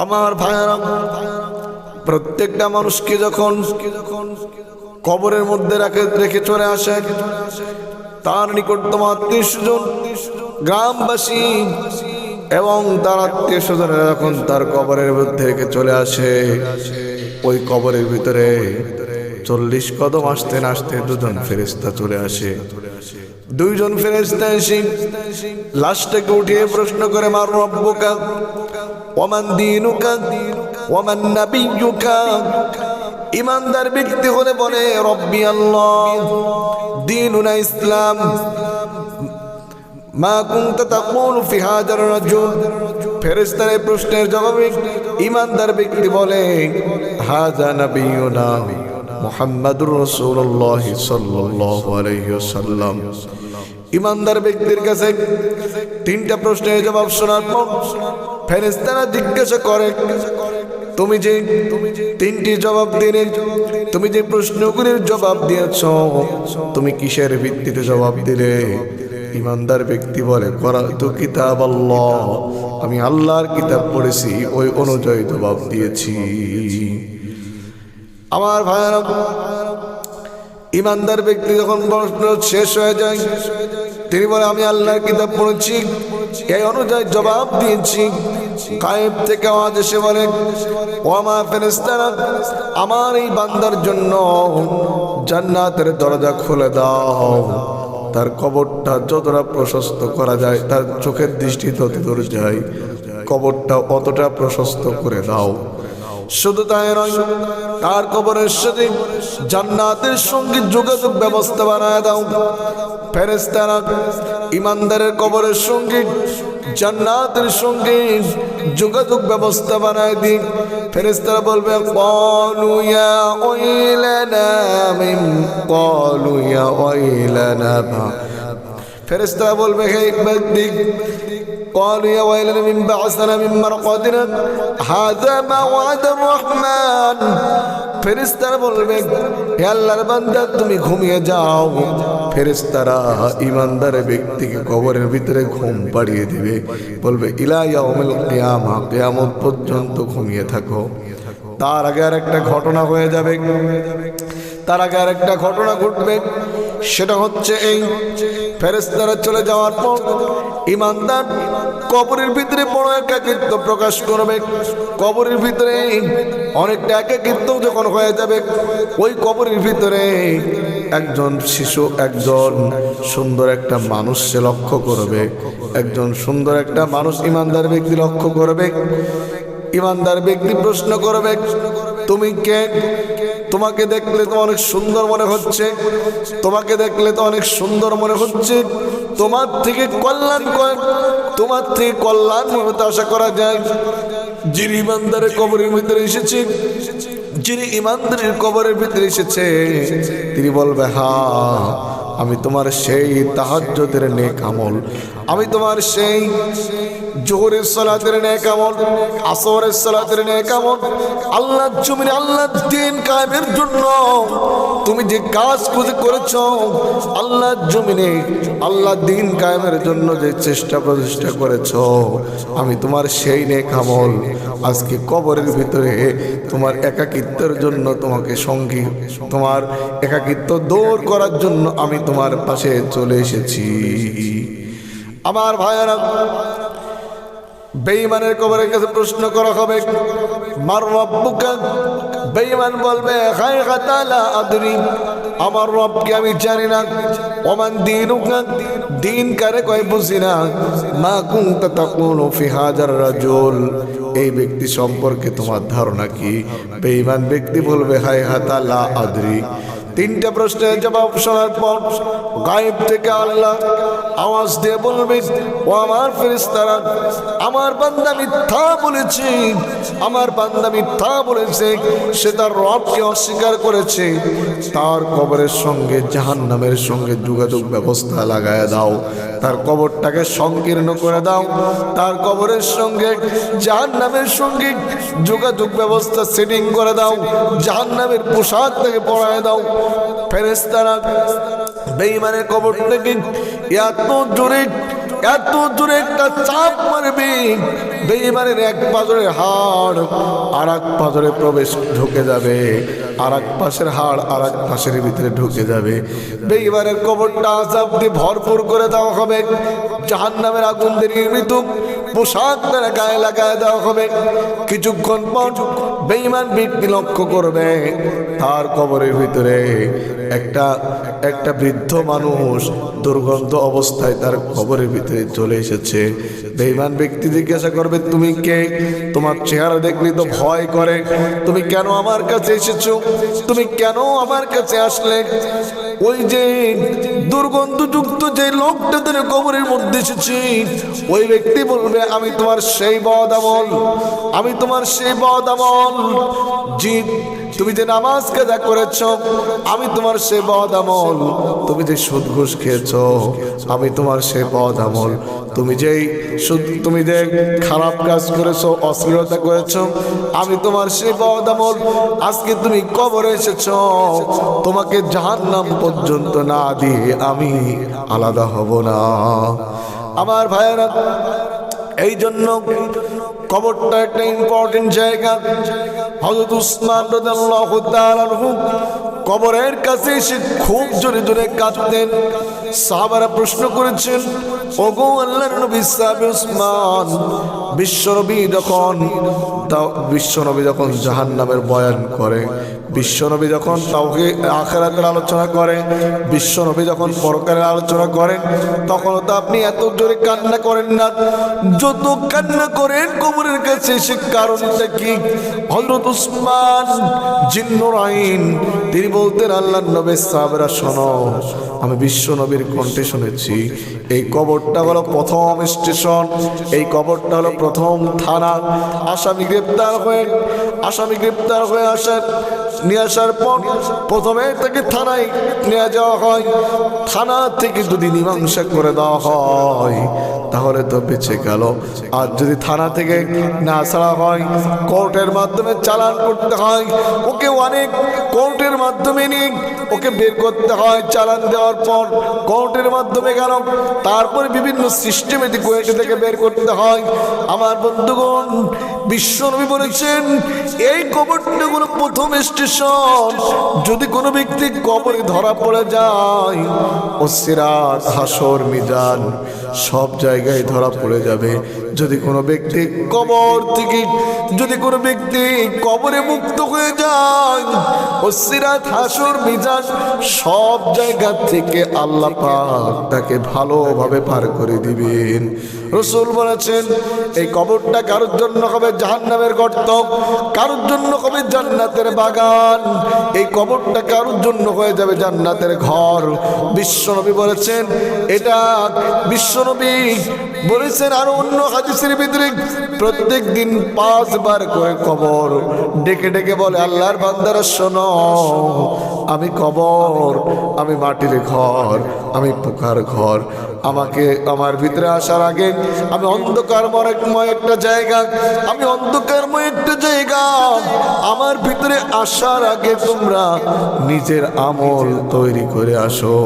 আমার ভাইয়েরা, প্রত্যেকটা মানুষকে যখন কবরের মধ্যে রেখে চলে আসে, তার নিকটতম আত্মীয়স্বজন, গ্রামবাসী এবং তার আত্মীয়স্বজনেরা যখন তার কবরের মধ্যে রেখে চলে আসে, ওই কবরের ভিতরে 40 কদম আসতে না আসতে দুজন ফেরেশতা চলে আসে। দুইজন ফেরেশতা এসে লাশটাকে উঠিয়ে প্রশ্ন করে, মার রব্বুকা ওমান দীনুকা ওমান নাবিয়্যুকা। ইমানদার ব্যক্তি হলে বলে রব্বি আল্লাহ, দীনুনা ইসলাম, মা কুনতা তাকুলু ফি হাযার রাজুল। ফেরেশতার এই প্রশ্নের জবাবে ইমানদার ব্যক্তি বলে হাযা নাবিয়ুনা মুহাম্মাদুর রাসূলুল্লাহ সাল্লাল্লাহু আলাইহি ওয়াসাল্লাম। ইমানদার ব্যক্তির কাছে 3টা প্রশ্নের জবাব শোনার পর ফেরেশতারা জিজ্ঞাসা করে, তুমি যে 3টি জবাব দিলে, তুমি যে প্রশ্নগুলির জবাব দিয়েছ, তুমি কিসের ভিত্তিতে জবাব দিলে? ইমানদার ব্যক্তি বলে করাতু কিতাব আল্লাহ, আমি আল্লাহর কিতাব পড়েছি, ওই অনুযায়ী জবাব দিয়েছি। আমার ভাইয়েরা, ইমানদার ব্যক্তি যখন প্রশ্ন শেষ হয়ে যায়, তিনি বলে আমি আল্লাহর কিতাব পড়েছি, এই অনুযায়ী জবাব দিয়েছি। গায়েব থেকে আওয়াজ এসে বলে, ও আমার ফেরেশতারা, আমার এই বান্দার জন্য জান্নাতের দরজা খুলে দাও। তার কবরটা যতটা প্রশস্ত করা যায়, তার চোখের দৃষ্টি ততদূর যায়, কবরটা অতটা প্রশস্ত করে দাও। শুধু তাই নয়, তার কবরের সাথে জান্নাতের সঙ্গে যোগাযোগ ব্যবস্থা বানায় দাও। ফেরেশতারা ইমানদারের কবরের সঙ্গে জান্নাতের সঙ্গে যোগাযোগ ব্যবস্থা বানায় দিন। ফেরেশতারা বলবে ক্বালু ইয়া ওয়াইলানা মিন, ক্বালু ইয়া ওয়াইলানা। ফেরেশতারা বলবে হে ব্যক্তি, قالوا يا ويلنا من بعثنا من مرقدنا هذا ما وعد الرحمن। ফেরেশতারা বলবে হে আল্লাহর বান্দা, তুমি ঘুমিয়ে যাও। ফেরেশতারা ইমানদার ব্যক্তিকে কবরের ভিতরে ঘুম পাড়িয়ে দিবে, বলবে ইলা ইয়াউমিল কিয়ামা, কিয়ামত পর্যন্ত ঘুমিয়ে থাকো। তার আগে আর একটা ঘটনা হয়ে যাবে, তার আগে আর একটা ঘটনা ঘটবে। সেটা হচ্ছে এই, ফেরেশতারা চলে যাওয়ার পর ইমানদার কবরের ভিতরে বড় একাকিত্ব প্রকাশ করবে। কবরের ভিতরে অনেকটা একাকিত্ব যখন হয়ে যাবে, ওই কবরের ভিতরে একজন শিশু, একজন সুন্দর একটা মানুষ সে লক্ষ্য করবে। একজন সুন্দর একটা মানুষ ইমানদার ব্যক্তি লক্ষ্য করবে। ইমানদার ব্যক্তি প্রশ্ন করবে, তুমি কে? তোমাকে দেখলে তো অনেক সুন্দর মনে হচ্ছে, তোমাকে দেখলে তো অনেক সুন্দর মনে হচ্ছে, তোমার থেকে কল্যাণ তোমার থেকে কল্যাণ হতে আশা করা যায়। যিনি ইমানদারের কবরের ভিতরে এসেছে, যিনি ইমানদারের কবরের ভিতরে এসেছে, তিনি বলবে হ্যাঁ, আমি তোমার সেই তাহাজ্জুদের নেক আমল, আমি তোমার সেই জোহরের সালাতের নেক আমল, আসরের সালাতের নেক আমল, আল্লাহর জমিনে আল্লাহর দ্বীন কায়েমের জন্য তুমি যে কাজ করেছো, আল্লাহর জমিনে আল্লাহর দ্বীন কায়েমের জন্য যে চেষ্টা প্রচেষ্টা করেছো, আমি তোমার সেই নেক আমল আজকে কবরের ভিতরে তোমার একাকিত্বের জন্য, তোমাকে সঙ্গী, তোমার একাকিত্ব দূর করার জন্য আমি তোমার পাশে চলে এসেছি। আমার ভাইয়েরা, বেঈমানের কবরের কাছে প্রশ্ন করা হবে মার রব্বুকা। বেঈমান বলবে হায়হাতা লা আদরি, আমার রবকে আমি জানি না। ওমান দীনুকা, দিন কারে কয় বুঝি না। মা কুনতা তাকুলু ফি হাযার রাজুল, এই ব্যক্তি সম্পর্কে তোমার ধারণা কি? বেঈমান ব্যক্তি বলবে হায়হাতা লা আদরি। 3টা প্রশ্নের জবাব শোনার পর গায়েব থেকে আল্লাহ আওয়াজ দিয়ে বলবে, ও আমার ফেরেশতারা, আমার বান্দা মিথ্যা বলেছে, আমার বান্দা মিথ্যা বলেছে, সে তার রবকে অস্বীকার করেছে। তার কবরের সঙ্গে জাহান্নামের সঙ্গে যোগাযোগ ব্যবস্থা লাগায় দাও, তার কবরটাকে সংকীর্ণ করে দাও, তার কবরের সঙ্গে জাহান্নামের সঙ্গে যোগাযোগ ব্যবস্থা সেটিং করে দাও, জাহান্নামের পোশাক থেকে পরায় দাও। ফেরেশতারা বেঈমানের কবর থেকে এত জোরে একটা চাপ মারবে বেঈমানের এক পাজরের হাড় আর এক পাজরে প্রবেশ ঢুকে যাবে, আর এক পাশের হাড় আর এক পাশের ভিতরে ঢুকে যাবে। বেঈমানের কবরটা আযাব দিয়ে ভরপুর করে দেওয়া হবে, জাহান্নামের আগুন দিয়ে নির্মিত পোশাক তারা গায়ে লাগায় দেওয়া হবে। কিছুক্ষণ পর বেঈমান ব্যক্তি লক্ষ্য করবে তার কবরের ভিতরে একটা বৃদ্ধ মানুষ দুর্গন্ধ অবস্থায় তার কবরের ভিতরে চলে এসেছে। বেঈমান ব্যক্তি জিজ্ঞাসা করবে, তুমি কে? তোমার চেহারা দেখলে তো ভয় করে, তুমি কেন আমার কাছে এসেছো? তুমি কেন আমার কাছে আসলে? ওই যে দুর্গন্ধযুক্ত যে লোকটাদের কবরের মধ্যে এসেছি, ওই ব্যক্তি বলবে, আমি তোমার সেই বদ আমল, আমি তোমার সেই বদ আমল, জি তুমি যে নামাজ কাজা করেছ আমি তোমার সে বদ আমল, তুমি যে সুদ ঘুষ খেয়েছ আমি তোমার সে বদ আমল, তুমি যে খারাপ কাজ করেছো, অশ্লীলতা করেছো আমি তোমার সে বদ আমল। আজকে তুমি কবরে এসেছ, তোমাকে জাহান্নাম পর্যন্ত না দিয়ে আমি আলাদা হব না। আমার ভাইয়েরা, এই জন্য কবরটা একটা ইম্পর্টেন্ট জায়গা। হযরত উসমান রাদিয়াল্লাহু তাআলা আনহু কবরের কাছে এসে খুব জোরে জোরে কাঁদতেন। সাহাবারা প্রশ্ন করেছেন, ওগো আল্লাহর নবী সাহাবে উসমান, বিশ্বনবী যখন জাহান্নামের বয়ান করে, বিশ্বনবী যখন তাওহীদ আখিরাতের আলোচনা করে, বিশ্বনবী যখন পরকালের আলোচনা করেন, তখন তো আপনি এত জোরে কান্না করেন না। যত কান্না করেন কবরের কাছে এসে কারণটা কি? হযরত উসমান জিন্নুরাইন তিনি বলতেন, আল্লাহর নবী সাহাবারা শোনো, আমি বিশ্বনবীর কণ্ঠে শুনেছি এই কবরটা হলো প্রথম স্টেশন, এই কবরটা হলো প্রথম থানা। আসামি গ্রেপ্তার হয়ে নিয়ে আসার পর প্রথমে তাকে থানায় নিয়ে যাওয়া হয়। থানা থেকে যদি মীমাংসা করে দেওয়া হয় তাহলে তো বেঁচে গেল, আর যদি থানা থেকে না ছাড়া হয় কোর্টের মাধ্যমে চালান করতে হয়, ওকে অনেক কোর্টের মাধ্যমে নিয়ে ওকে বের করতে হয়। চালান দেওয়ার পর কোর্টের মাধ্যমে গেল, তারপরে বিভিন্ন সিস্টেমেটিক ওয়েতে থেকে বের করতে হয়। আমার বন্ধুগণ, বিশ্বনবী বলেছেন এই কবরটা হলো প্রথম স্টেশন। যদি কোনো ব্যক্তি কবরে ধরা পড়ে যায়, ও সিরাত, হাসর, মিজান সব জায়গায় ধরা পড়ে যাবে। যদি কোনো ব্যক্তি কবরে মুক্ত হয়ে যায়, ও সিরাত, হাসর, মিজান সব জায়গা থেকে আল্লাহ পাক তাকে ভালোভাবে পার করে দিবেন। রাসূল বলেছেন এই কবরটা কারোর জন্য হবে জাহান্নামের গর্ত, কারোর জন্য হবে জান্নাতের বাগান, এই কবরটা কারোর জন্য হয়ে যাবে জান্নাতের ঘর। বিশ্বনবী বলেছেন এটা, বিশ্বনবী বলেছেন আর অন্য হাদিসের ভিতরে প্রত্যেক দিন 5 বার করে কবর ডেকে ডেকে বলে, আল্লাহর বান্দারা শোনো, আমি কবর, আমি মাটির ঘর, আমি পোকার ঘর, আমাকে আমার ভিতরে আসার আগে আমি অন্ধকারময় একটা জায়গা, আমার ভিতরে আসার আগে তোমরা নিজের আমল তৈরি করে আসো।